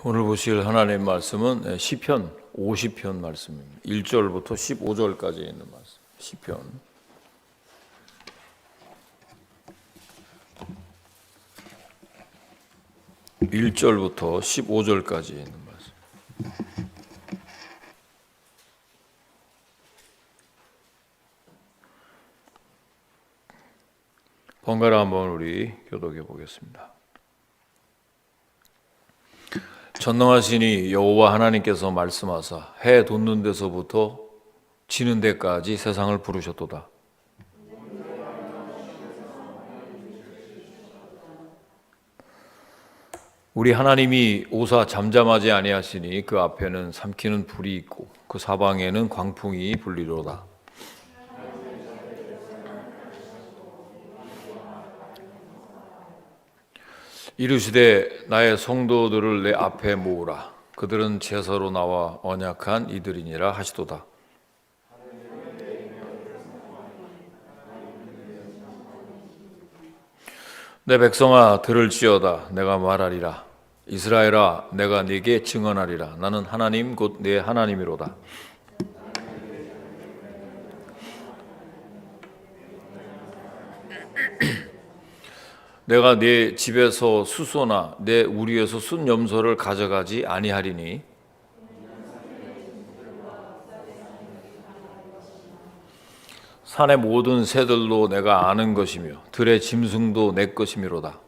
오늘 보실 하나님의 말씀은 시편 50편 말씀입니다. 1절부터 15절까지 있는 말씀. 시편 1절부터 15절까지 있는 말씀. 번갈아 한번 우리 교독해 보겠습니다. 전능하시니 여호와 하나님께서 말씀하사 해 돋는 데서부터 지는 데까지 세상을 부르셨도다. 우리 하나님이 오사 잠잠하지 아니하시니 그 앞에는 삼키는 불이 있고 그 사방에는 광풍이 불리로다. 이르시되 나의 성도들을 내 앞에 모으라. 그들은 제사로 나와 언약한 이들이니라 하시도다. 내 백성아 들을지어다. 내가 말하리라. 이스라엘아 내가 네게 증언하리라. 나는 하나님 곧 네 하나님이로다. 내가 네 집에서 수소나 내 우리에서 순 염소를 가져가지 아니하리니 산의 모든 새들도 내가 아는 것이며 들의 짐승도 내 것이미로다.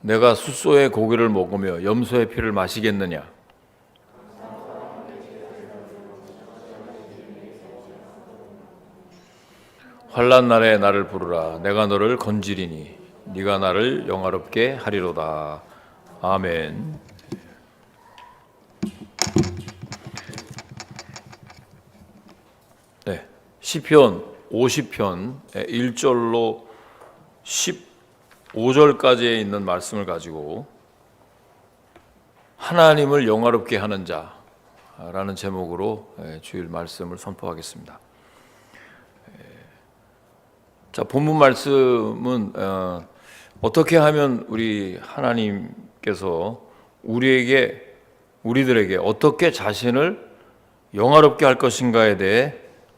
내가 숫소의 고기를 먹으며 염소의 피를 마시겠느냐? 환난 날에 나를 부르라. 내가 너를 건지리니 네가 나를 영화롭게 하리로다. 아멘. 네, 시편 50편 1절로 15절까지에 있는 말씀을 가지고 하나님을 영화롭게 하는 자라는 제목으로 주일 말씀을 선포하겠습니다. 자, 본문 말씀은 어떻게 하면 우리 하나님께서 우리들에게 어떻게 자신을 영화롭게 할 것인가에 대해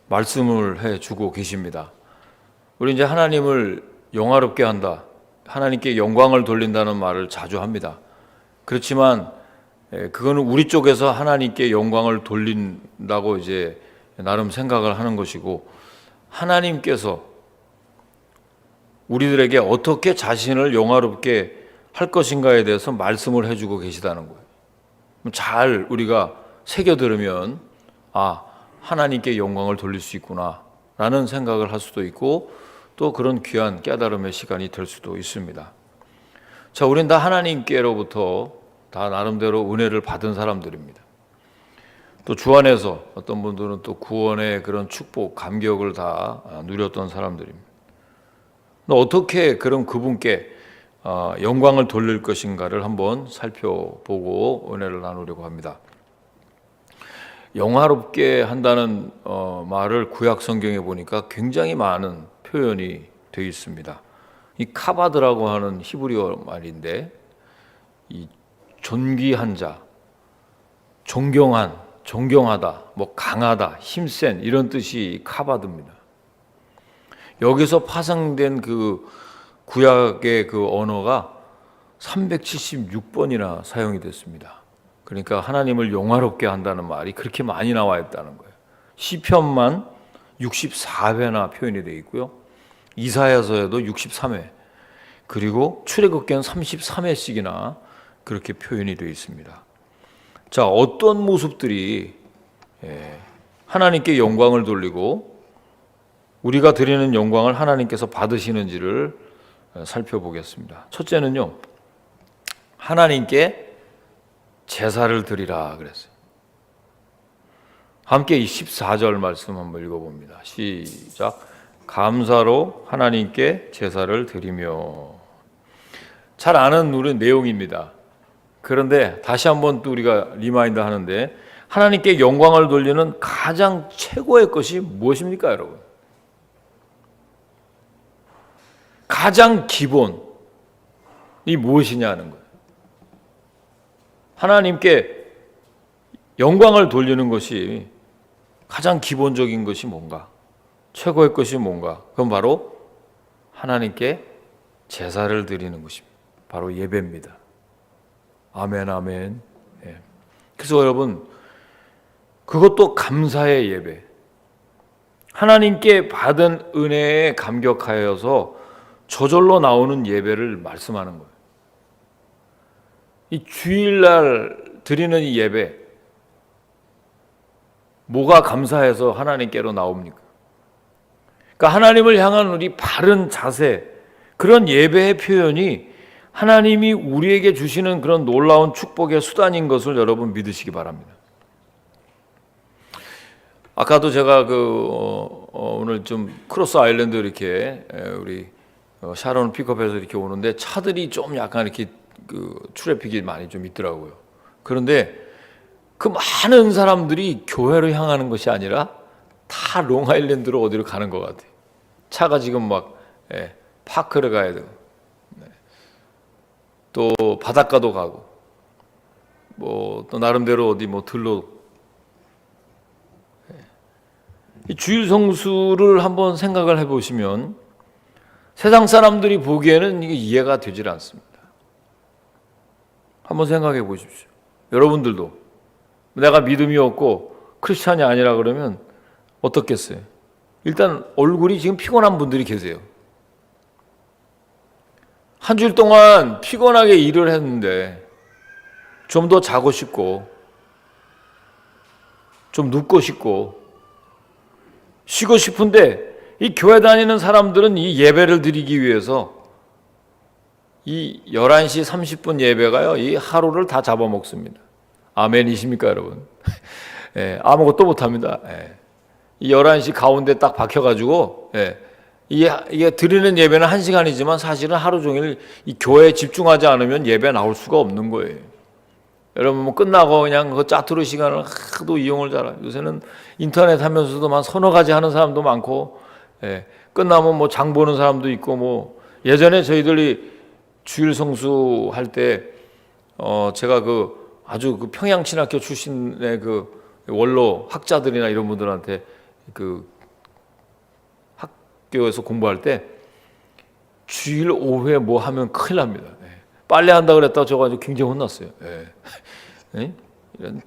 말씀을 해주고 계십니다. 우리 이제 하나님을 영화롭게 한다, 하나님께 영광을 돌린다는 말을 자주 합니다. 그렇지만 그거는 우리 쪽에서 하나님께 영광을 돌린다고 이제 나름 생각을 하는 것이고, 하나님께서 우리들에게 어떻게 자신을 영화롭게 할 것인가에 대해서 말씀을 해주고 계시다는 거예요. 잘 우리가 새겨 들으면 하나님께 영광을 돌릴 수 있구나 라는 생각을 할 수도 있고, 또 그런 귀한 깨달음의 시간이 될 수도 있습니다. 자, 우린 다 하나님께로부터 다 나름대로 은혜를 받은 사람들입니다. 또 주 안에서 어떤 분들은 또 구원의 그런 축복, 감격을 다 누렸던 사람들입니다. 어떻게 그런 그분께 영광을 돌릴 것인가를 한번 살펴보고 은혜를 나누려고 합니다. 영화롭게 한다는 말을 구약 성경에 보니까 굉장히 많은 표현이 되어 있습니다. 이 카바드라고 하는 히브리어 말인데, 이 존귀한 자, 존경한, 존경하다, 강하다, 힘센 이런 뜻이 카바드입니다. 여기서 파생된 그 구약의 그 언어가 376번이나 사용이 됐습니다. 그러니까 하나님을 영화롭게 한다는 말이 그렇게 많이 나와 있다는 거예요. 시편만 64회나 표현이 되어 있고요. 이사야서에도 63회, 그리고 출애굽기는 33회씩이나 그렇게 표현이 되어 있습니다. 자, 어떤 모습들이 하나님께 영광을 돌리고 우리가 드리는 영광을 하나님께서 받으시는지를 살펴보겠습니다. 첫째는요, 하나님께 제사를 드리라 그랬어요. 함께 이 14절 말씀 한번 읽어봅니다. 시작. 감사로 하나님께 제사를 드리며. 잘 아는 우리 내용입니다. 그런데 다시 한번 또 우리가 리마인드 하는데, 하나님께 영광을 돌리는 가장 최고의 것이 무엇입니까, 여러분? 가장 기본이 무엇이냐는 거예요. 하나님께 영광을 돌리는 것이 가장 기본적인 것이 뭔가? 최고의 것이 뭔가? 그건 바로 하나님께 제사를 드리는 것입니다. 바로 예배입니다. 아멘, 아멘. 예. 그래서 여러분, 그것도 감사의 예배. 하나님께 받은 은혜에 감격하여서 저절로 나오는 예배를 말씀하는 거예요. 이 주일날 드리는 이 예배, 뭐가 감사해서 하나님께로 나옵니까? 그러니까 하나님을 향한 우리 바른 자세, 그런 예배의 표현이 하나님이 우리에게 주시는 그런 놀라운 축복의 수단인 것을 여러분 믿으시기 바랍니다. 아까도 제가 오늘 좀 크로스 아일랜드 이렇게 우리 샤론 픽업해서 이렇게 오는데 차들이 좀 약간 이렇게 트래픽이 많이 좀 있더라고요. 그런데 그 많은 사람들이 교회로 향하는 것이 아니라 다 롱아일랜드로 어디로 가는 것 같아요. 차가 지금 막 파크를 가야 되고, 또 바닷가도 가고, 뭐 또 나름대로 어디 뭐 들러. 이 주일 성수를 한번 생각을 해보시면 세상 사람들이 보기에는 이게 이해가 되질 않습니다. 한번 생각해 보십시오. 여러분들도 내가 믿음이 없고 크리스찬이 아니라 그러면 어떻겠어요? 일단 얼굴이 지금 피곤한 분들이 계세요. 한 주일 동안 피곤하게 일을 했는데 좀 더 자고 싶고 좀 눕고 싶고 쉬고 싶은데 이 교회 다니는 사람들은 이 예배를 드리기 위해서 이 11시 30분 예배가요, 이 하루를 다 잡아먹습니다. 아멘이십니까, 여러분? 예, 아무것도 못합니다. 예. 이 11시 가운데 딱 박혀가지고, 예, 이게 드리는 예배는 1시간이지만 사실은 하루 종일 이 교회에 집중하지 않으면 예배 나올 수가 없는 거예요. 여러분, 뭐 끝나고 그냥 그 짜투리 시간을 하도 이용을 잘해요. 요새는 인터넷 하면서도 만 서너 가지 하는 사람도 많고, 예, 끝나면 뭐 장 보는 사람도 있고, 뭐 예전에 저희들이 주일 성수 할 때, 제가 아주 평양 신학교 출신의 원로 학자들이나 이런 분들한테 학교에서 공부할 때 주일 오후에 뭐 하면 큰일 납니다. 네. 빨래 한다 그랬다가 저 가지고 굉장히 혼났어요. 네. 네? 이런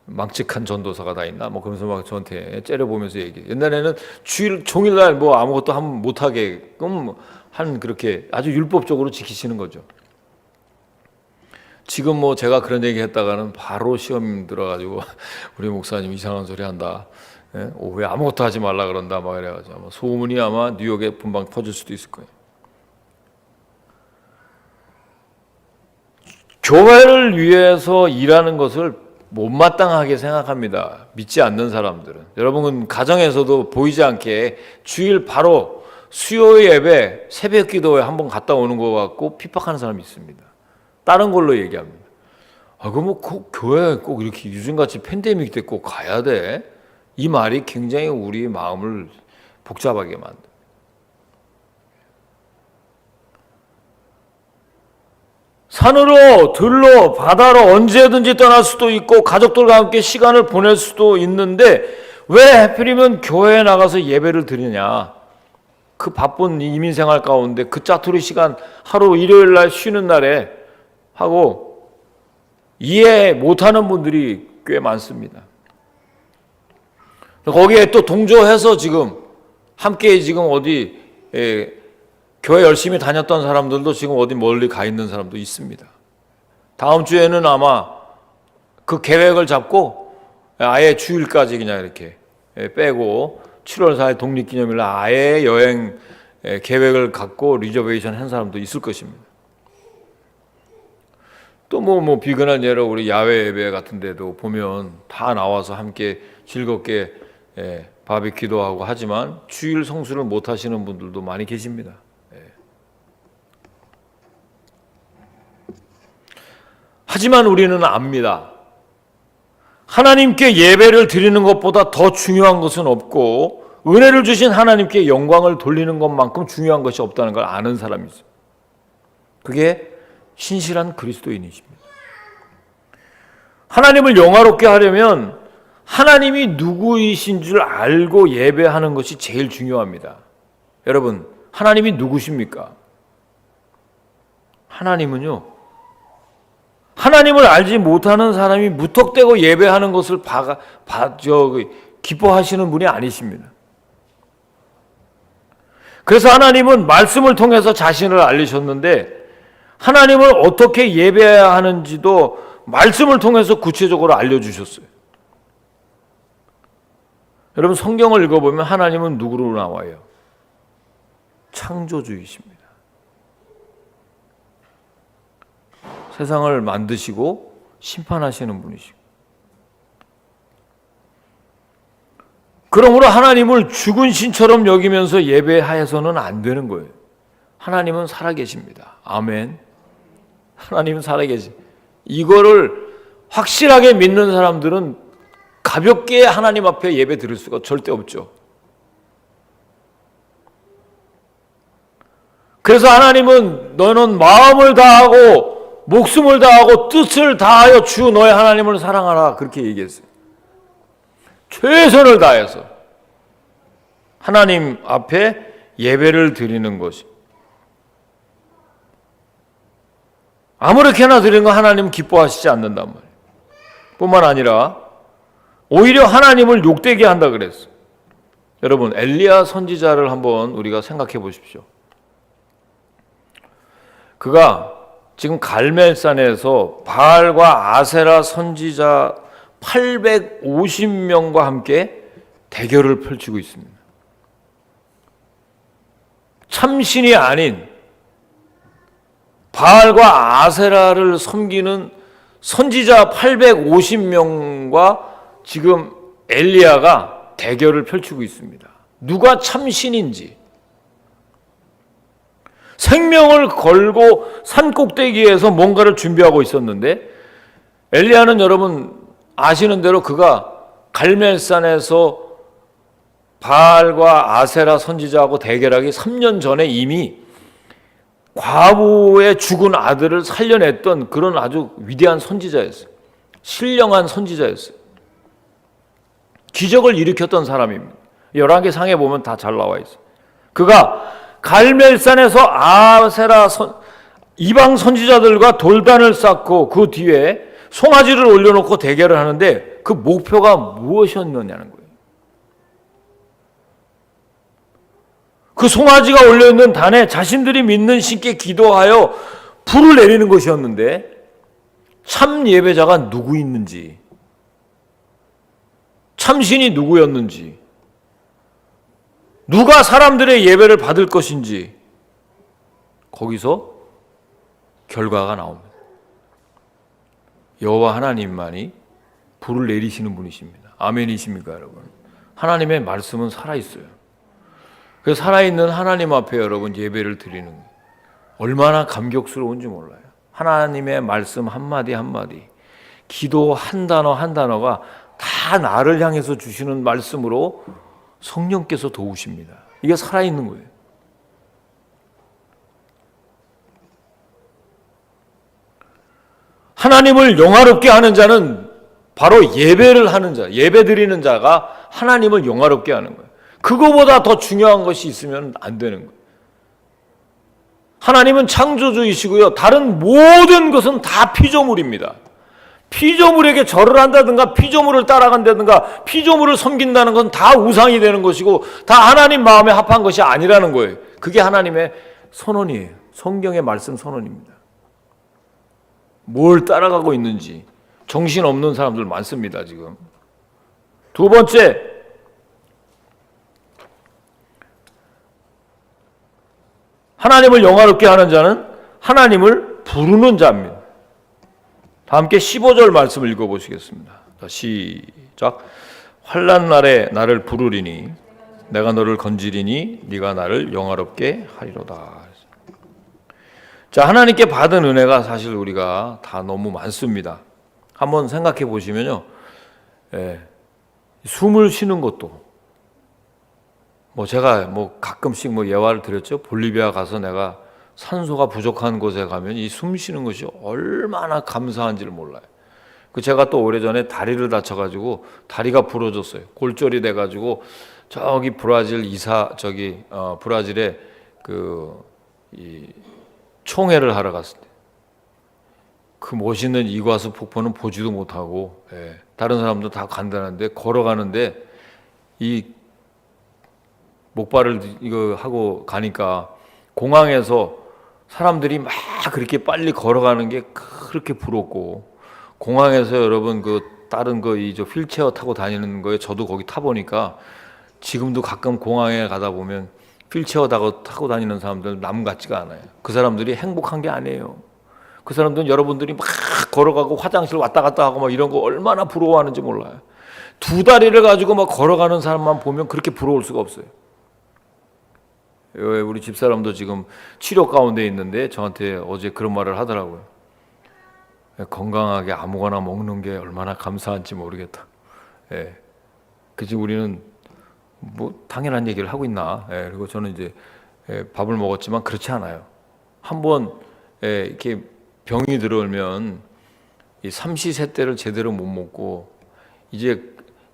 망측한 전도사가 다 있나? 뭐 그러면서 막 저한테 째려보면서 얘기해. 옛날에는 주일 종일날 뭐 아무것도 못하게끔 그렇게 아주 율법적으로 지키시는 거죠. 지금 뭐 제가 그런 얘기 했다가는 바로 시험 들어가지고 우리 목사님 이상한 소리 한다. 예? 오후에 아무것도 하지 말라 그런다. 막 이래가지고 아마 소문이 아마 뉴욕에 분방 퍼질 수도 있을 거예요. 교회를 위해서 일하는 것을 못마땅하게 생각합니다. 믿지 않는 사람들은. 여러분은 가정에서도 보이지 않게 주일 바로 수요 예배, 새벽 기도에 한번 갔다 오는 것 같고 핍박하는 사람이 있습니다. 다른 걸로 얘기합니다. 그럼 뭐 교회 꼭 이렇게 요즘같이 팬데믹 때 꼭 가야 돼? 이 말이 굉장히 우리 마음을 복잡하게 만듭니다. 산으로, 들로, 바다로 언제든지 떠날 수도 있고 가족들과 함께 시간을 보낼 수도 있는데 왜 하필이면 교회에 나가서 예배를 드리냐? 그 바쁜 이민생활 가운데 그 짜투리 시간 하루 일요일 날 쉬는 날에 하고 이해 못하는 분들이 꽤 많습니다. 거기에 또 동조해서 지금 함께 지금 어디 교회 열심히 다녔던 사람들도 지금 어디 멀리 가 있는 사람도 있습니다. 다음 주에는 아마 그 계획을 잡고 아예 주일까지 그냥 이렇게 빼고 7월 4일 독립기념일 아예 여행 계획을 갖고 리저베이션 한 사람도 있을 것입니다. 또 뭐 비근한 예로 우리 야외 예배 같은 데도 보면 다 나와서 함께 즐겁게 바비큐도 하고 하지만 주일 성수를 못 하시는 분들도 많이 계십니다. 하지만 우리는 압니다. 하나님께 예배를 드리는 것보다 더 중요한 것은 없고 은혜를 주신 하나님께 영광을 돌리는 것만큼 중요한 것이 없다는 걸 아는 사람이 있어요. 그게 신실한 그리스도인이십니다. 하나님을 영화롭게 하려면 하나님이 누구이신 줄 알고 예배하는 것이 제일 중요합니다. 여러분, 하나님이 누구십니까? 하나님은요, 하나님을 알지 못하는 사람이 무턱대고 예배하는 것을 기뻐하시는 분이 아니십니다. 그래서 하나님은 말씀을 통해서 자신을 알리셨는데 하나님을 어떻게 예배해야 하는지도 말씀을 통해서 구체적으로 알려주셨어요. 여러분, 성경을 읽어보면 하나님은 누구로 나와요? 창조주이십니다. 세상을 만드시고 심판하시는 분이시고, 그러므로 하나님을 죽은 신처럼 여기면서 예배하여서는 안 되는 거예요. 하나님은 살아계십니다. 아멘. 하나님은 살아계시. 이거를 확실하게 믿는 사람들은 가볍게 하나님 앞에 예배 드릴 수가 절대 없죠. 그래서 하나님은 너는 마음을 다하고 목숨을 다하고 뜻을 다하여 주 너의 하나님을 사랑하라, 그렇게 얘기했어요. 최선을 다해서 하나님 앞에 예배를 드리는 것이, 아무렇게나 드리는 거 하나님은 기뻐하시지 않는단 말이에요. 뿐만 아니라 오히려 하나님을 욕되게 한다 그랬어요. 여러분, 엘리야 선지자를 한번 우리가 생각해 보십시오. 그가 지금 갈멜산에서 바알과 아세라 선지자 850명과 함께 대결을 펼치고 있습니다. 참신이 아닌 바알과 아세라를 섬기는 선지자 850명과 지금 엘리야가 대결을 펼치고 있습니다. 누가 참신인지, 생명을 걸고 산 꼭대기에서 뭔가를 준비하고 있었는데, 엘리야는 여러분 아시는 대로 그가 갈멜산에서 바알과 아세라 선지자하고 대결하기 3년 전에 이미 과부의 죽은 아들을 살려냈던 그런 아주 위대한 선지자였어요. 신령한 선지자였어요. 기적을 일으켰던 사람입니다. 열왕기상에 보면 다 잘 나와 있어요. 그가 갈멜산에서 아세라 이방 선지자들과 돌단을 쌓고 그 뒤에 송아지를 올려놓고 대결을 하는데 그 목표가 무엇이었느냐는 거예요. 그 송아지가 올려있는 단에 자신들이 믿는 신께 기도하여 불을 내리는 것이었는데, 참 예배자가 누구 있는지, 참신이 누구였는지, 누가 사람들의 예배를 받을 것인지, 거기서 결과가 나옵니다. 여호와 하나님만이 불을 내리시는 분이십니다. 아멘이십니까, 여러분? 하나님의 말씀은 살아있어요. 그 살아있는 하나님 앞에 여러분 예배를 드리는 거예요. 얼마나 감격스러운지 몰라요. 하나님의 말씀 한마디 한마디, 기도 한 단어 한 단어가 다 나를 향해서 주시는 말씀으로 성령께서 도우십니다. 이게 살아있는 거예요. 하나님을 영화롭게 하는 자는 바로 예배를 하는 자, 예배 드리는 자가 하나님을 영화롭게 하는 거예요. 그거보다 더 중요한 것이 있으면 안 되는 거예요. 하나님은 창조주이시고요, 다른 모든 것은 다 피조물입니다. 피조물에게 절을 한다든가 피조물을 따라간다든가 피조물을 섬긴다는 건 다 우상이 되는 것이고 다 하나님 마음에 합한 것이 아니라는 거예요. 그게 하나님의 선언이에요. 성경의 말씀 선언입니다. 뭘 따라가고 있는지 정신없는 사람들 많습니다, 지금. 두 번째, 하나님을 영화롭게 하는 자는 하나님을 부르는 자입니다. 다 함께 15절 말씀을 읽어보시겠습니다. 시작. 환난 날에 나를 부르리니 내가 너를 건지리니 네가 나를 영화롭게 하리로다. 자, 하나님께 받은 은혜가 사실 우리가 다 너무 많습니다. 한번 생각해 보시면요, 숨을 쉬는 것도 제가 가끔씩 예화를 드렸죠. 볼리비아 가서 내가 산소가 부족한 곳에 가면 이 숨 쉬는 것이 얼마나 감사한지를 몰라요. 제가 또 오래전에 다리를 다쳐가지고 다리가 부러졌어요. 골절이 돼가지고 저기 브라질에 이 총회를 하러 갔을 때 그 멋있는 이과수 폭포는 보지도 못하고, 다른 사람도 다 간다는데 걸어가는데 이 목발을 이거 하고 가니까 공항에서 사람들이 막 그렇게 빨리 걸어가는 게 그렇게 부럽고, 공항에서 여러분 다른 저 휠체어 타고 다니는 거에 저도 거기 타보니까 지금도 가끔 공항에 가다 보면 휠체어 타고 다니는 사람들 남 같지가 않아요. 그 사람들이 행복한 게 아니에요. 그 사람들은 여러분들이 막 걸어가고 화장실 왔다 갔다 하고 이런 거 얼마나 부러워하는지 몰라요. 두 다리를 가지고 막 걸어가는 사람만 보면 그렇게 부러울 수가 없어요. 우리 집사람도 지금 치료 가운데 있는데 저한테 어제 그런 말을 하더라고요. 건강하게 아무거나 먹는 게 얼마나 감사한지 모르겠다. 그치, 우리는 당연한 얘기를 하고 있나. 그리고 저는 이제 밥을 먹었지만 그렇지 않아요. 한번 이렇게 병이 들어오면 이 삼시세때를 제대로 못 먹고 이제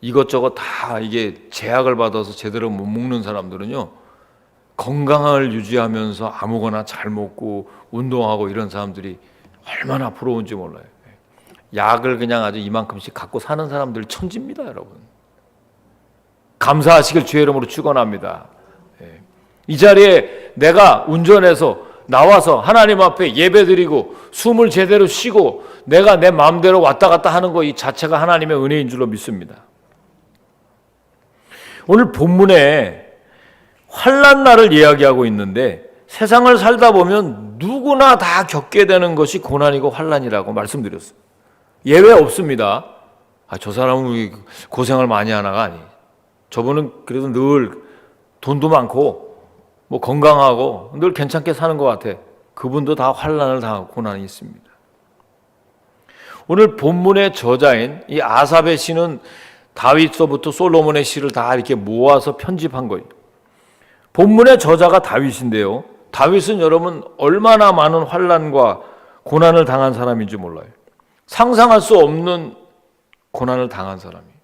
이것저것 다 이게 제약을 받아서 제대로 못 먹는 사람들은요, 건강을 유지하면서 아무거나 잘 먹고 운동하고 이런 사람들이 얼마나 부러운지 몰라요. 약을 그냥 아주 이만큼씩 갖고 사는 사람들 천지입니다, 여러분. 감사하시길 주의 이름으로 축원합니다. 이 자리에 내가 운전해서 나와서 하나님 앞에 예배드리고 숨을 제대로 쉬고 내가 내 마음대로 왔다 갔다 하는 거 이 자체가 하나님의 은혜인 줄로 믿습니다. 오늘 본문에 환난 날을 이야기하고 있는데, 세상을 살다 보면 누구나 다 겪게 되는 것이 고난이고 환난이라고 말씀드렸어요. 예외 없습니다. 저 사람은 고생을 많이 하나가 아니에요. 저분은 그래도 늘 돈도 많고 건강하고 늘 괜찮게 사는 것 같아. 그분도 다 환난을 당하고 고난이 있습니다. 오늘 본문의 저자인 이 아삽의 시는 다윗서부터 솔로몬의 시를 다 이렇게 모아서 편집한 거예요. 본문의 저자가 다윗인데요, 다윗은 여러분 얼마나 많은 환난과 고난을 당한 사람인지 몰라요. 상상할 수 없는 고난을 당한 사람이에요.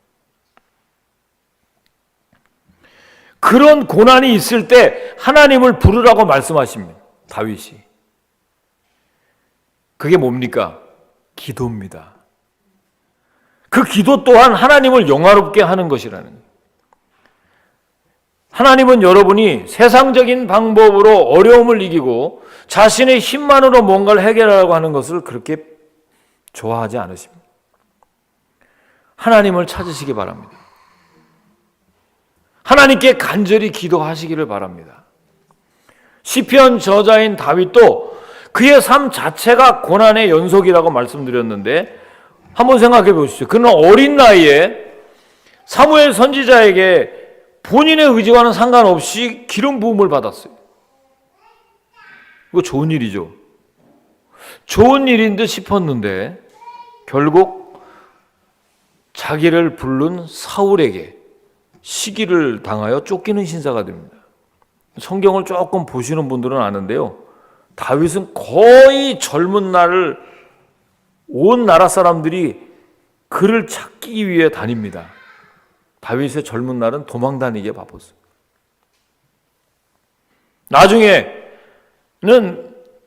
그런 고난이 있을 때 하나님을 부르라고 말씀하십니다, 다윗이. 그게 뭡니까? 기도입니다. 그 기도 또한 하나님을 영화롭게 하는 것이라는 거예요. 하나님은 여러분이 세상적인 방법으로 어려움을 이기고 자신의 힘만으로 뭔가를 해결하려고 하는 것을 그렇게 좋아하지 않으십니다. 하나님을 찾으시기 바랍니다. 하나님께 간절히 기도하시기를 바랍니다. 시편 저자인 다윗도 그의 삶 자체가 고난의 연속이라고 말씀드렸는데, 한번 생각해 보십시오. 그는 어린 나이에 사무엘 선지자에게 본인의 의지와는 상관없이 기름 부음을 받았어요. 이거 좋은 일이죠. 좋은 일인 듯 싶었는데 결국 자기를 부른 사울에게 시기를 당하여 쫓기는 신사가 됩니다. 성경을 조금 보시는 분들은 아는데요, 다윗은 거의 젊은 날을 온 나라 사람들이 그를 찾기 위해 다닙니다. 다윗의 젊은 날은 도망 다니기에 바빴어요. 나중에는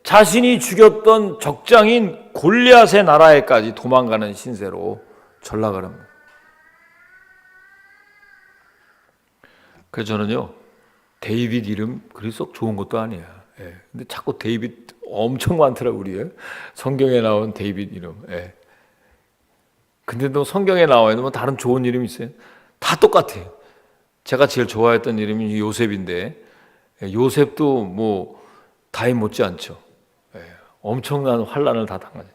자신이 죽였던 적장인 골리앗의 나라에까지 도망가는 신세로 전락을 합니다. 그래서 저는요, 데이빗 이름 그리 썩 좋은 것도 아니에요. 근데 자꾸 데이빗 엄청 많더라고요, 우리 성경에 나온 데이빗 이름. 근데 또 성경에 나와 있는 다른 좋은 이름이 있어요? 다 똑같아요. 제가 제일 좋아했던 이름이 요셉인데, 요셉도 다윗 못지않죠. 엄청난 환난을 다 당하죠.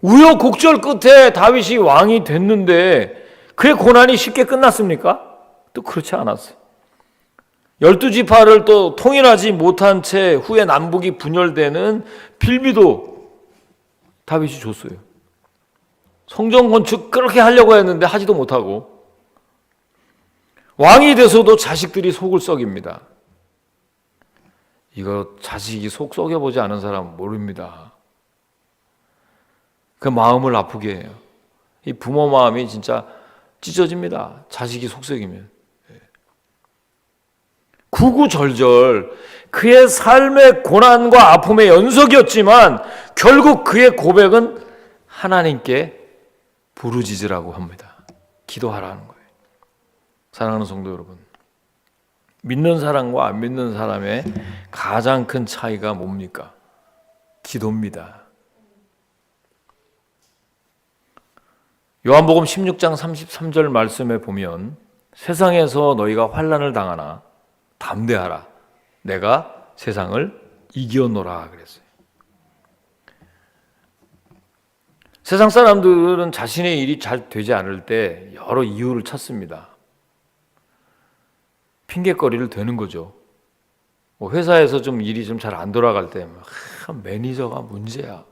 우여곡절 끝에 다윗이 왕이 됐는데 그의 고난이 쉽게 끝났습니까? 또 그렇지 않았어요. 12지파를 또 통일하지 못한 채 후에 남북이 분열되는 빌미도 다윗이 줬어요. 성전 건축 그렇게 하려고 했는데 하지도 못하고, 왕이 돼서도 자식들이 속을 썩입니다. 이거 자식이 속 썩여보지 않은 사람은 모릅니다. 그 마음을 아프게 해요. 이 부모 마음이 진짜 찢어집니다. 자식이 속 썩이면. 구구절절 그의 삶의 고난과 아픔의 연속이었지만 결국 그의 고백은 하나님께 부르짖으라고 합니다. 기도하라는 거예요. 사랑하는 성도 여러분, 믿는 사람과 안 믿는 사람의 가장 큰 차이가 뭡니까? 기도입니다. 요한복음 16장 33절 말씀에 보면 세상에서 너희가 환난을 당하나 담대하라. 내가 세상을 이겨노라 그랬어요. 세상 사람들은 자신의 일이 잘 되지 않을 때 여러 이유를 찾습니다. 핑계거리를 대는 거죠. 뭐 회사에서 좀 일이 좀 잘 안 돌아갈 때 매니저가 문제야.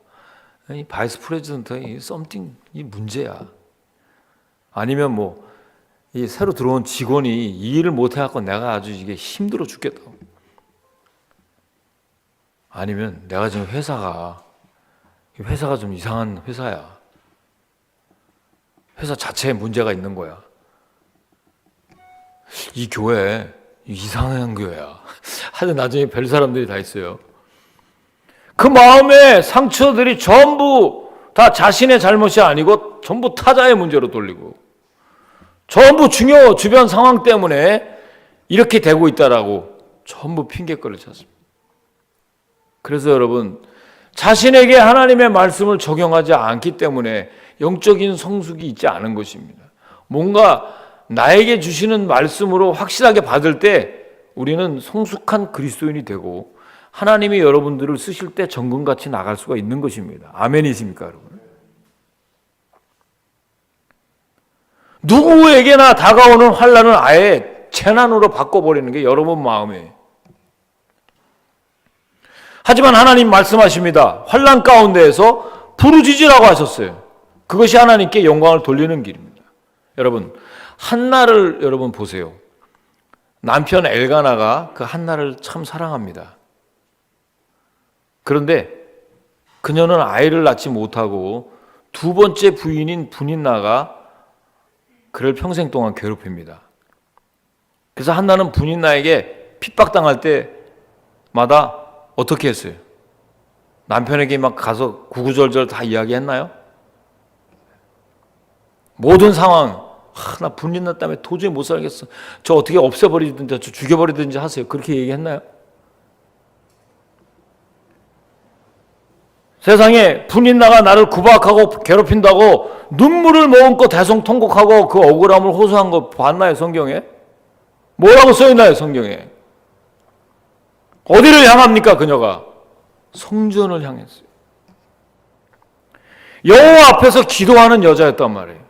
이 바이스 프레지던트 이 썸띵 이 문제야. 아니면 뭐 이 새로 들어온 직원이 이 일을 못 해갖고 내가 아주 이게 힘들어 죽겠다고. 아니면 내가 지금 회사가 좀 이상한 회사야. 회사 자체에 문제가 있는 거야. 이 교회 이상한 교회야. 하여튼 나중에 별 사람들이 다 있어요. 그 마음의 상처들이 전부 다 자신의 잘못이 아니고 전부 타자의 문제로 돌리고 전부 주변 상황 때문에 이렇게 되고 있다라고 전부 핑계거리를 찾습니다. 그래서 여러분, 자신에게 하나님의 말씀을 적용하지 않기 때문에 영적인 성숙이 있지 않은 것입니다. 뭔가 나에게 주시는 말씀으로 확실하게 받을 때 우리는 성숙한 그리스도인이 되고 하나님이 여러분들을 쓰실 때 정금같이 나갈 수가 있는 것입니다. 아멘이십니까, 여러분? 누구에게나 다가오는 환난을 아예 재난으로 바꿔버리는 게 여러분 마음이에요. 하지만 하나님 말씀하십니다. 환난 가운데에서 부르짖으라고 하셨어요. 그것이 하나님께 영광을 돌리는 길입니다. 여러분, 한나를 여러분 보세요. 남편 엘가나가 그 한나를 참 사랑합니다. 그런데 그녀는 아이를 낳지 못하고 두 번째 부인인 분인나가 그를 평생 동안 괴롭힙니다. 그래서 한나는 분인나에게 핍박당할 때마다 어떻게 했어요? 남편에게 막 가서 구구절절 다 이야기했나요? 모든 상황, 나 분인나 때문에 도저히 못 살겠어. 저 어떻게 없애버리든지 저 죽여버리든지 하세요. 그렇게 얘기했나요? 세상에 분인나가 나를 구박하고 괴롭힌다고 눈물을 머금고 대성통곡하고 그 억울함을 호소한 거 봤나요, 성경에? 뭐라고 써있나요, 성경에? 어디를 향합니까, 그녀가? 성전을 향했어요. 여호와 앞에서 기도하는 여자였단 말이에요.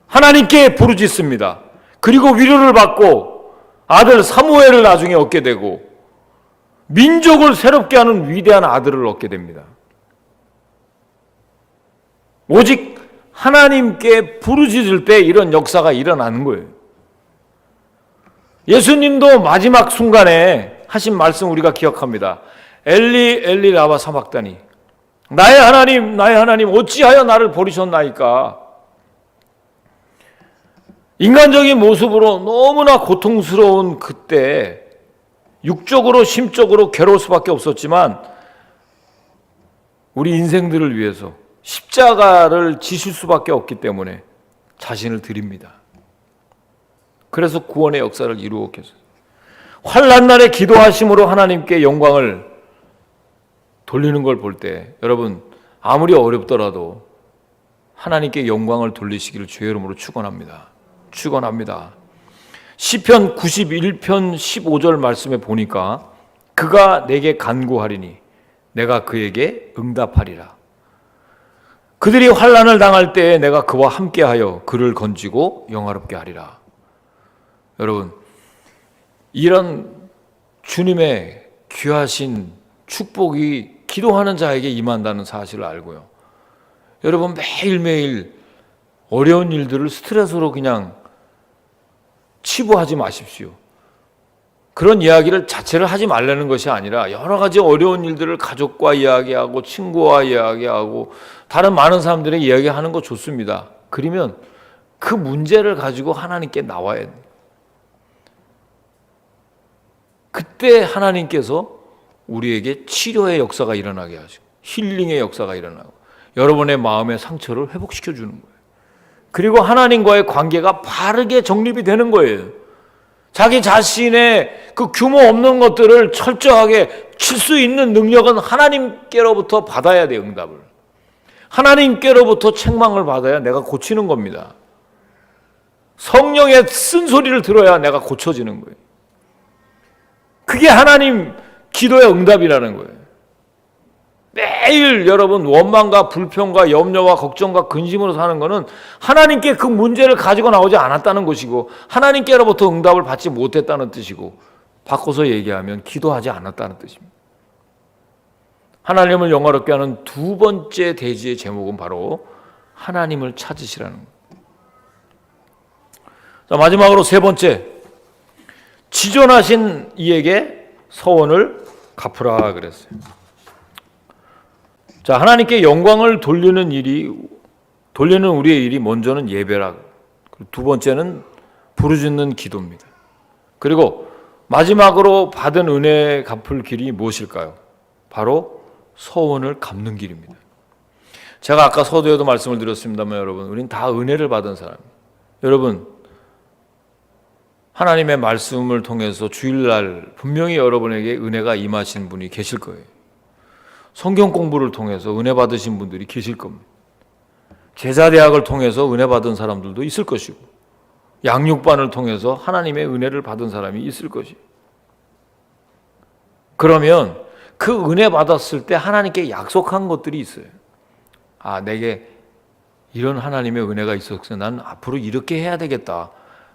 하나님께 부르짖습니다. 그리고 위로를 받고 아들 사무엘을 나중에 얻게 되고 민족을 새롭게 하는 위대한 아들을 얻게 됩니다. 오직 하나님께 부르짖을 때 이런 역사가 일어나는 거예요. 예수님도 마지막 순간에 하신 말씀 우리가 기억합니다. 엘리 엘리 라마 사박다니, 나의 하나님 어찌하여 나를 버리셨나이까. 인간적인 모습으로 너무나 고통스러운 그때 육적으로 심적으로 괴로울 수밖에 없었지만 우리 인생들을 위해서 십자가를 지실 수밖에 없기 때문에 자신을 드립니다. 그래서 구원의 역사를 이루었겠어요. 환난 날에 기도하심으로 하나님께 영광을 돌리는 걸 볼 때 여러분, 아무리 어렵더라도 하나님께 영광을 돌리시기를 주의 이름으로 축원합니다. 시편 91편 15절 말씀에 보니까 그가 내게 간구하리니 내가 그에게 응답하리라. 그들이 환난을 당할 때에 내가 그와 함께하여 그를 건지고 영화롭게 하리라. 여러분, 이런 주님의 귀하신 축복이 기도하는 자에게 임한다는 사실을 알고요. 여러분, 매일매일 어려운 일들을 스트레스로 그냥 치부하지 마십시오. 그런 이야기를 자체를 하지 말라는 것이 아니라 여러 가지 어려운 일들을 가족과 이야기하고 친구와 이야기하고 다른 많은 사람들에게 이야기하는 거 좋습니다. 그러면 그 문제를 가지고 하나님께 나와야 돼요. 그때 하나님께서 우리에게 치료의 역사가 일어나게 하시고 힐링의 역사가 일어나고 여러분의 마음의 상처를 회복시켜 주는 거예요. 그리고 하나님과의 관계가 바르게 정립이 되는 거예요. 자기 자신의 그 규모 없는 것들을 철저하게 칠 수 있는 능력은 하나님께로부터 받아야 돼요. 응답을. 하나님께로부터 책망을 받아야 내가 고치는 겁니다. 성령의 쓴소리를 들어야 내가 고쳐지는 거예요. 그게 하나님 기도의 응답이라는 거예요. 매일 여러분 원망과 불평과 염려와 걱정과 근심으로 사는 것은 하나님께 그 문제를 가지고 나오지 않았다는 것이고 하나님께로부터 응답을 받지 못했다는 뜻이고 바꿔서 얘기하면 기도하지 않았다는 뜻입니다. 하나님을 영화롭게 하는 두 번째 대지의 제목은 바로 하나님을 찾으시라는 거예요. 자, 마지막으로 세 번째, 지존하신 이에게 서원을 갚으라 그랬어요. 자, 하나님께 영광을 돌리는 우리의 일이 먼저는 예배라. 두 번째는 부르짖는 기도입니다. 그리고 마지막으로 받은 은혜 갚을 길이 무엇일까요? 바로 서원을 갚는 길입니다. 제가 아까 서두에도 말씀을 드렸습니다만 여러분, 우린 다 은혜를 받은 사람입니다. 여러분, 하나님의 말씀을 통해서 주일날 분명히 여러분에게 은혜가 임하신 분이 계실 거예요. 성경 공부를 통해서 은혜 받으신 분들이 계실 겁니다. 제자대학을 통해서 은혜 받은 사람들도 있을 것이고 양육반을 통해서 하나님의 은혜를 받은 사람이 있을 것이에요. 그러면 그 은혜 받았을 때 하나님께 약속한 것들이 있어요. 아, 내게 이런 하나님의 은혜가 있었어. 난 앞으로 이렇게 해야 되겠다.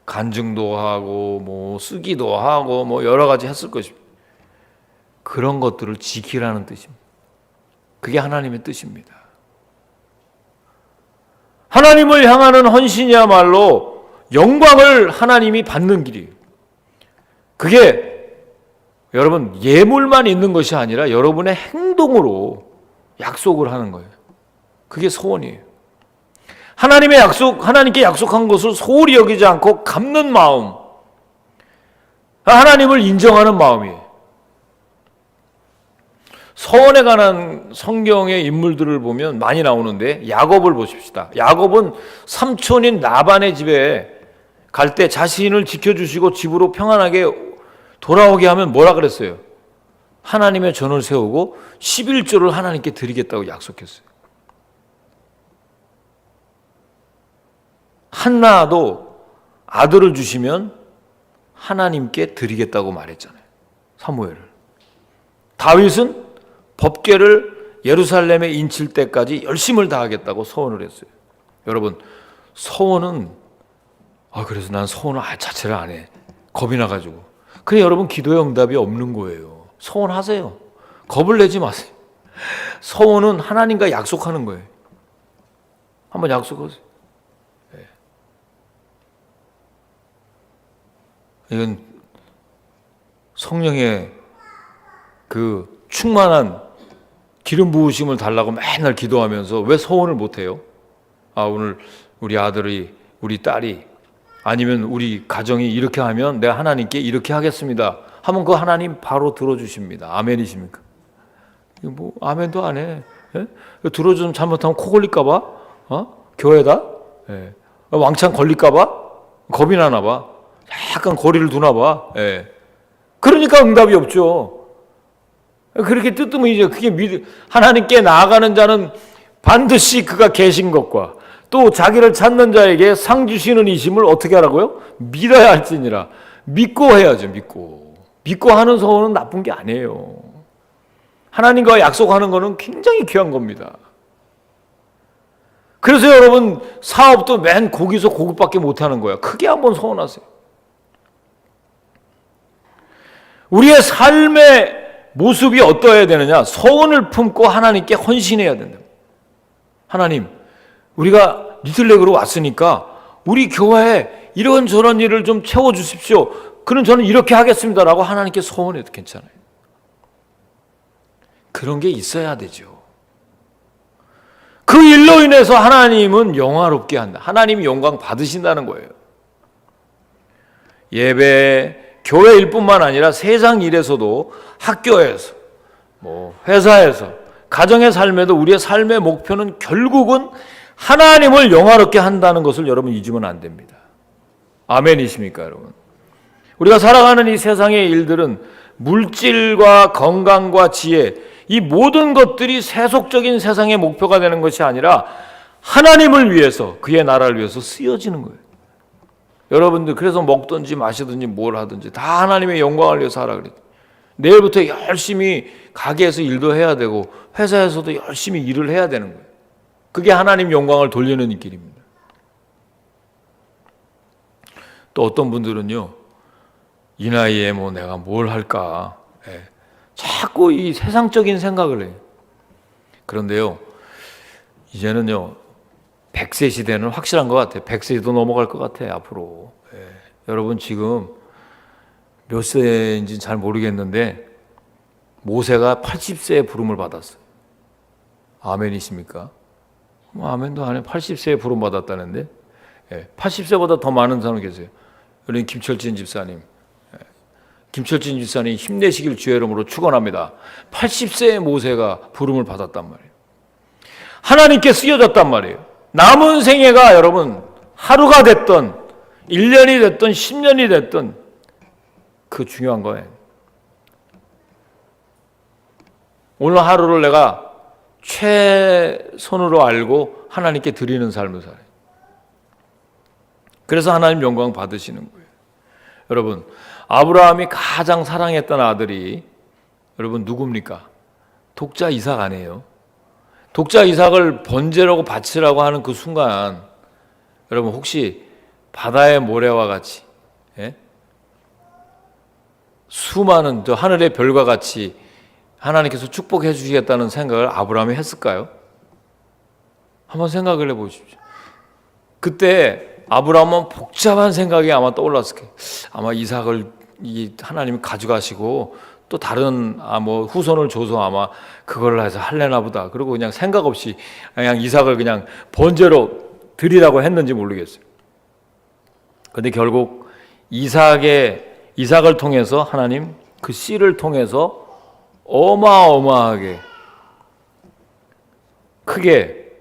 간증도 하고 뭐 쓰기도 하고 뭐 여러 가지 했을 것입니다. 그런 것들을 지키라는 뜻입니다. 그게 하나님의 뜻입니다. 하나님을 향하는 헌신이야말로 영광을 하나님이 받는 길이에요. 그게 여러분 예물만 있는 것이 아니라 여러분의 행동으로 약속을 하는 거예요. 그게 소원이에요. 하나님께 약속한 것을 소홀히 여기지 않고 갚는 마음, 하나님을 인정하는 마음이에요. 서원에 관한 성경의 인물들을 보면 많이 나오는데 야곱을 보십시다. 야곱은 삼촌인 라반의 집에 갈 때 자신을 지켜주시고 집으로 평안하게 돌아오게 하면 뭐라 그랬어요? 하나님의 전을 세우고 11조를 하나님께 드리겠다고 약속했어요. 한나도 아들을 주시면 하나님께 드리겠다고 말했잖아요. 사무엘을. 다윗은 법궤를 예루살렘에 인칠 때까지 열심을 다하겠다고 서원을 했어요. 여러분, 서원은 그래서 난 서원을 자체를 안 해. 겁이 나가지고. 그래, 여러분 기도의 응답이 없는 거예요. 서원하세요. 겁을 내지 마세요. 서원은 하나님과 약속하는 거예요. 한번 약속하세요. 네. 이건 성령의 그 충만한 기름 부으심을 달라고 맨날 기도하면서 왜 서원을 못해요? 오늘 우리 아들이, 우리 딸이, 아니면 우리 가정이 이렇게 하면 내가 하나님께 이렇게 하겠습니다 하면 그 하나님 바로 들어주십니다. 아멘이십니까? 뭐 아멘도 안 해. 예? 들어주면 잘못하면 코 걸릴까 봐? 교회다? 예. 왕창 걸릴까 봐? 겁이 나나 봐. 약간 거리를 두나 봐. 예. 그러니까 응답이 없죠. 그렇게 뜨뜻미죠. 그게 하나님께 나아가는 자는 반드시 그가 계신 것과 또 자기를 찾는 자에게 상 주시는 이심을 어떻게 하라고요? 믿어야 할지니라. 믿고 해야죠. 믿고 하는 서원은 나쁜 게 아니에요. 하나님과 약속하는 거는 굉장히 귀한 겁니다. 그래서 여러분 사업도 맨 거기서 거기밖에 못하는 거야. 크게 한번 서원하세요. 우리의 삶의 모습이 어떠해야 되느냐? 서원을 품고 하나님께 헌신해야 된다. 하나님, 우리가 리틀렉으로 왔으니까 우리 교회에 이런저런 일을 좀 채워주십시오. 그럼 저는 이렇게 하겠습니다라고 하나님께 소원해도 괜찮아요. 그런 게 있어야 되죠. 그 일로 인해서 하나님은 영화롭게 한다. 하나님이 영광 받으신다는 거예요. 예배, 교회 일뿐만 아니라 세상 일에서도, 학교에서, 회사에서, 가정의 삶에도 우리의 삶의 목표는 결국은 하나님을 영화롭게 한다는 것을 여러분 잊으면 안 됩니다. 아멘이십니까, 여러분? 우리가 살아가는 이 세상의 일들은 물질과 건강과 지혜, 이 모든 것들이 세속적인 세상의 목표가 되는 것이 아니라 하나님을 위해서, 그의 나라를 위해서 쓰여지는 거예요. 여러분들 그래서 먹든지 마시든지 뭘 하든지 다 하나님의 영광을 위해서 하라 그랬죠. 내일부터 열심히 가게에서 일도 해야 되고 회사에서도 열심히 일을 해야 되는 거예요. 그게 하나님 영광을 돌리는 길입니다. 또 어떤 분들은요, 이 나이에 내가 뭘 할까, 자꾸 이 세상적인 생각을 해요. 그런데요, 이제는요 100세 시대는 확실한 것 같아요. 100세도 넘어갈 것 같아요, 앞으로. 여러분 지금 몇 세인지 잘 모르겠는데 모세가 80세의 부름을 받았어요. 아멘이십니까? 아멘도 안 해. 80세에 부름 받았다는데 80세보다 더 많은 사람 계세요. 여러분 김철진 집사님, 김철진 집사님 힘내시길 주의 이름으로 축원합니다. 80세의 모세가 부름을 받았단 말이에요. 하나님께 쓰여졌단 말이에요. 남은 생애가 여러분 하루가 됐던 1년이 됐던 10년이 됐던 그 중요한 거예요. 오늘 하루를 내가 최선으로 알고 하나님께 드리는 삶을 살아요. 그래서 하나님 영광 받으시는 거예요. 여러분, 아브라함이 가장 사랑했던 아들이 여러분 누굽니까? 독자 이삭 아니에요? 독자 이삭을 번제라고 바치라고 하는 그 순간, 여러분 혹시 바다의 모래와 같이, 수많은 저 하늘의 별과 같이 하나님께서 축복해 주시겠다는 생각을 아브라함이 했을까요? 한번 생각을 해보십시오. 그때 아브라함은 복잡한 생각이 아마 떠올랐을 거예요. 아마 이삭을 하나님이 가져가시고 또 다른 후손을 줘서 아마 그걸 해서 할래나 보다. 그리고 그냥 생각 없이 그냥 이삭을 그냥 번제로 드리라고 했는지 모르겠어요. 그런데 결국 이삭을 통해서 하나님 그 씨를 통해서 어마어마하게 크게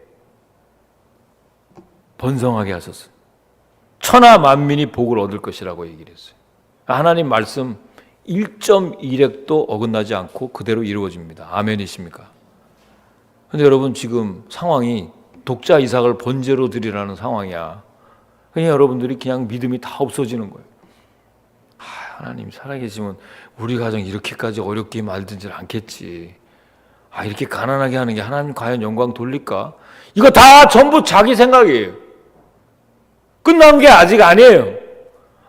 번성하게 하셨어요. 천하 만민이 복을 얻을 것이라고 얘기를 했어요. 하나님 말씀 1.1획도 어긋나지 않고 그대로 이루어집니다. 아멘이십니까? 그런데 여러분 지금 상황이 독자 이삭을 번제로 드리라는 상황이야. 그냥 여러분들이 그냥 믿음이 다 없어지는 거예요. 하나님 살아계시면 우리 가정 이렇게까지 어렵게 만들지 않겠지. 이렇게 가난하게 하는 게 하나님 과연 영광 돌릴까? 이거 다 전부 자기 생각이에요. 끝난 게 아직 아니에요.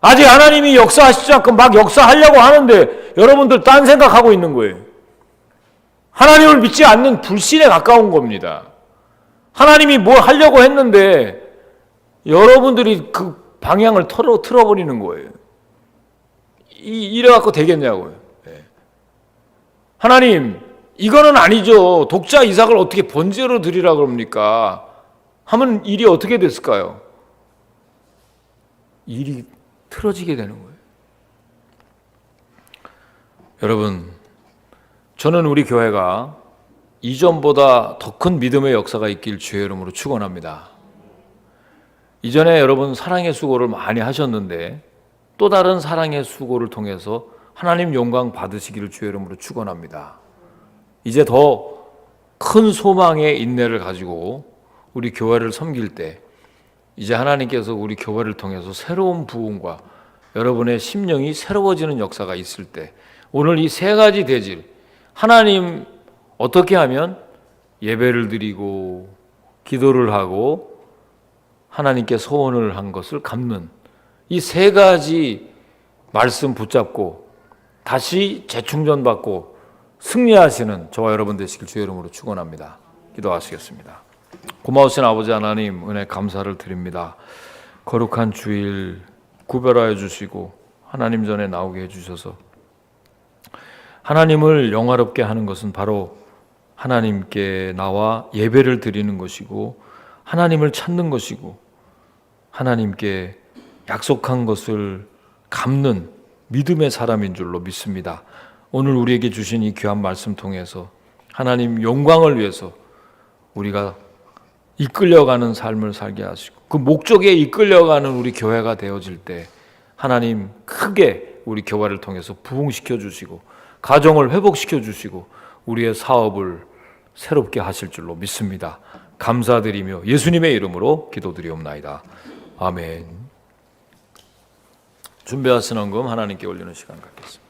아직 하나님이 역사하시지 않고 막 역사하려고 하는데 여러분들 딴 생각하고 있는 거예요. 하나님을 믿지 않는 불신에 가까운 겁니다. 하나님이 뭘 하려고 했는데 여러분들이 그 방향을 틀어버리는 거예요. 이래갖고 되겠냐고요. 하나님, 이거는 아니죠. 독자 이삭을 어떻게 번제로 드리라 그럽니까? 하면 일이 어떻게 됐을까요? 일이 틀어지게 되는 거예요. 여러분, 저는 우리 교회가 이전보다 더 큰 믿음의 역사가 있길 주의 이름으로 축원합니다. 이전에 여러분 사랑의 수고를 많이 하셨는데 또 다른 사랑의 수고를 통해서 하나님 영광 받으시기를 주의 이름으로 축원합니다. 이제 더 큰 소망의 인내를 가지고 우리 교회를 섬길 때 이제 하나님께서 우리 교회를 통해서 새로운 부흥과 여러분의 심령이 새로워지는 역사가 있을 때 오늘 이 세 가지 대질, 하나님 어떻게 하면 예배를 드리고 기도를 하고 하나님께 소원을 한 것을 갚는 이 세 가지 말씀 붙잡고 다시 재충전받고 승리하시는 저와 여러분 되시길 주의 이름으로 축원합니다. 기도하시겠습니다. 고마우신 아버지 하나님, 은혜 감사를 드립니다. 거룩한 주일 구별하여 주시고 하나님 전에 나오게 해주셔서 하나님을 영화롭게 하는 것은 바로 하나님께 나와 예배를 드리는 것이고 하나님을 찾는 것이고 하나님께 약속한 것을 갚는 믿음의 사람인 줄로 믿습니다. 오늘 우리에게 주신 이 귀한 말씀 통해서 하나님 영광을 위해서 우리가 이끌려가는 삶을 살게 하시고 그 목적에 이끌려가는 우리 교회가 되어질 때 하나님 크게 우리 교회를 통해서 부흥시켜 주시고 가정을 회복시켜 주시고 우리의 사업을 새롭게 하실 줄로 믿습니다. 감사드리며 예수님의 이름으로 기도드리옵나이다. 아멘. 준비하신 헌금 하나님께 올리는 시간 갖겠습니다.